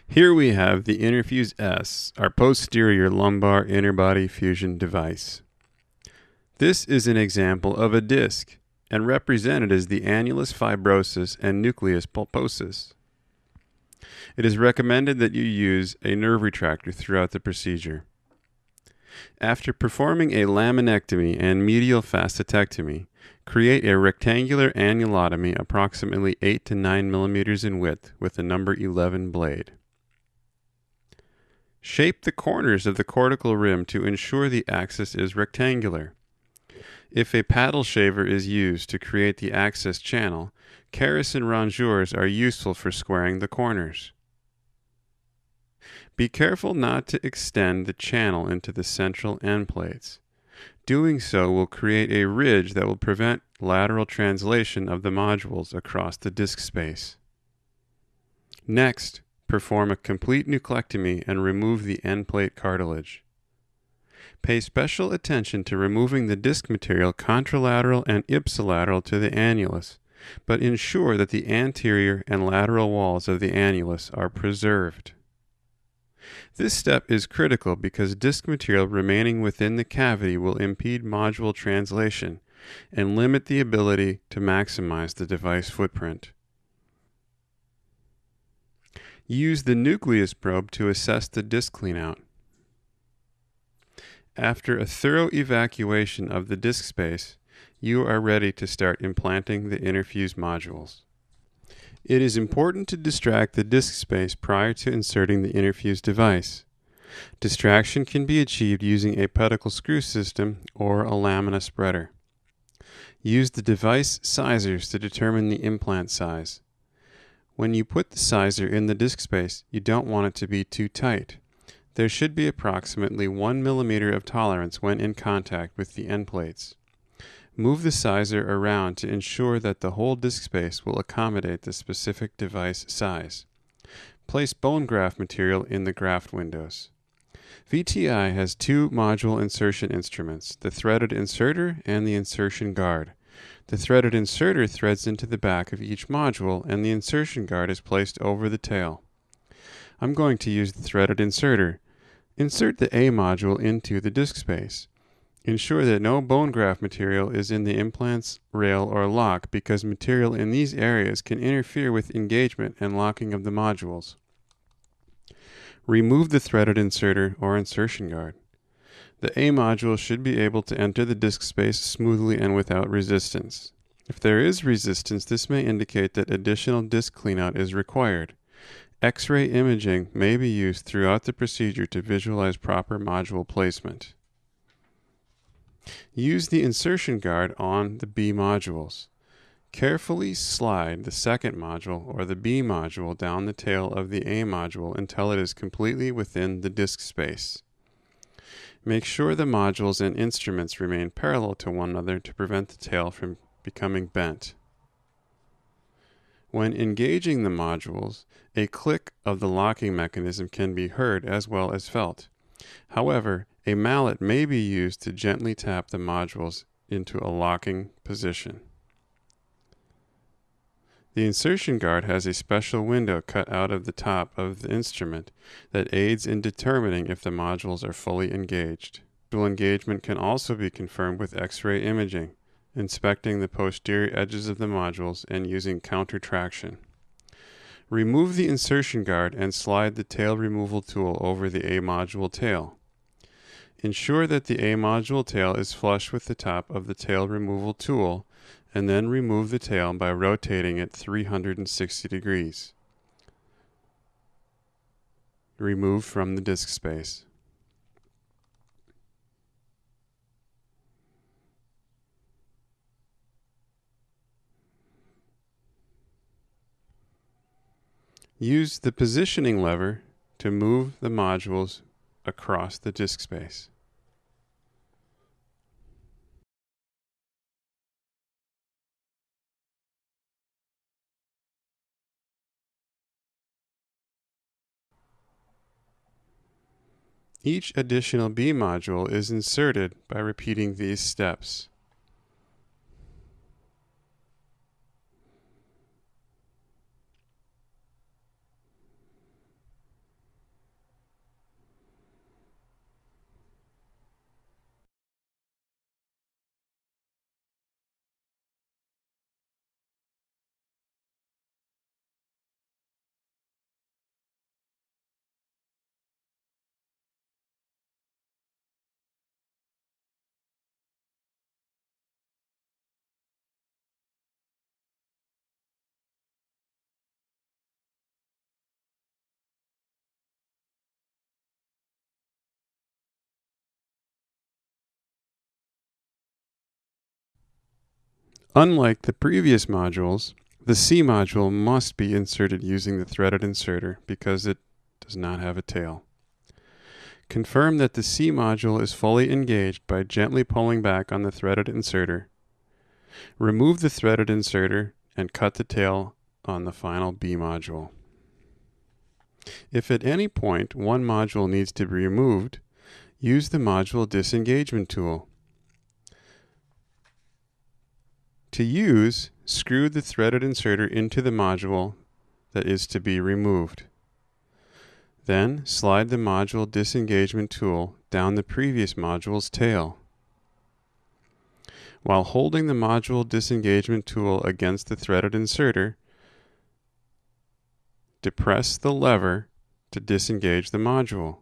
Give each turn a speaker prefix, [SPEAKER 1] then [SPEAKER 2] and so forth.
[SPEAKER 1] Here we have the InterFuse S, our posterior lumbar interbody fusion device. This is an example of a disc and represented as the annulus fibrosus and nucleus pulposus. It is recommended that you use a nerve retractor throughout the procedure. After performing a laminectomy and medial fascicectomy, create a rectangular annulotomy approximately 8 to 9 millimeters in width with a number 11 blade. Shape the corners of the cortical rim to ensure the axis is rectangular. If a paddle shaver is used to create the axis channel, caris and rongeurs are useful for squaring the corners. Be careful not to extend the channel into the central end plates. Doing so will create a ridge that will prevent lateral translation of the modules across the disc space. Next, perform a complete nuclectomy and remove the end plate cartilage. Pay special attention to removing the disc material contralateral and ipsilateral to the annulus, but ensure that the anterior and lateral walls of the annulus are preserved. This step is critical because disc material remaining within the cavity will impede module translation and limit the ability to maximize the device footprint. Use the nucleus probe to assess the disc cleanout. After a thorough evacuation of the disc space, you are ready to start implanting the InterFuse modules. It is important to distract the disc space prior to inserting the InterFuse device. Distraction can be achieved using a pedicle screw system or a lamina spreader. Use the device sizers to determine the implant size. When you put the sizer in the disc space, you don't want it to be too tight. There should be approximately 1 millimeter of tolerance when in contact with the end plates. Move the sizer around to ensure that the whole disc space will accommodate the specific device size. Place bone graft material in the graft windows. VTI has two module insertion instruments, the threaded inserter and the insertion guard. The threaded inserter threads into the back of each module and the insertion guard is placed over the tail. I'm going to use the threaded inserter. Insert the A module into the disc space. Ensure that no bone graft material is in the implant's rail or lock because material in these areas can interfere with engagement and locking of the modules. Remove the threaded inserter or insertion guard. The A module should be able to enter the disc space smoothly and without resistance. If there is resistance, this may indicate that additional disc cleanout is required. X-ray imaging may be used throughout the procedure to visualize proper module placement. Use the insertion guard on the B modules. Carefully slide the second module or the B module down the tail of the A module until it is completely within the disc space. Make sure the modules and instruments remain parallel to one another to prevent the tail from becoming bent. When engaging the modules, a click of the locking mechanism can be heard as well as felt. However, a mallet may be used to gently tap the modules into a locking position. The insertion guard has a special window cut out of the top of the instrument that aids in determining if the modules are fully engaged. Module engagement can also be confirmed with X-ray imaging, inspecting the posterior edges of the modules and using counter traction. Remove the insertion guard and slide the tail removal tool over the A module tail. Ensure that the A module tail is flush with the top of the tail removal tool and then remove the tail by rotating it 360 degrees. Remove from the disc space. Use the positioning lever to move the modules across the disc space. Each additional B module is inserted by repeating these steps. Unlike the previous modules, the C module must be inserted using the threaded inserter because it does not have a tail. Confirm that the C module is fully engaged by gently pulling back on the threaded inserter. Remove the threaded inserter and cut the tail on the final B module. If at any point one module needs to be removed, use the module disengagement tool. To use, screw the threaded inserter into the module that is to be removed. Then slide the module disengagement tool down the previous module's tail. While holding the module disengagement tool against the threaded inserter, depress the lever to disengage the module.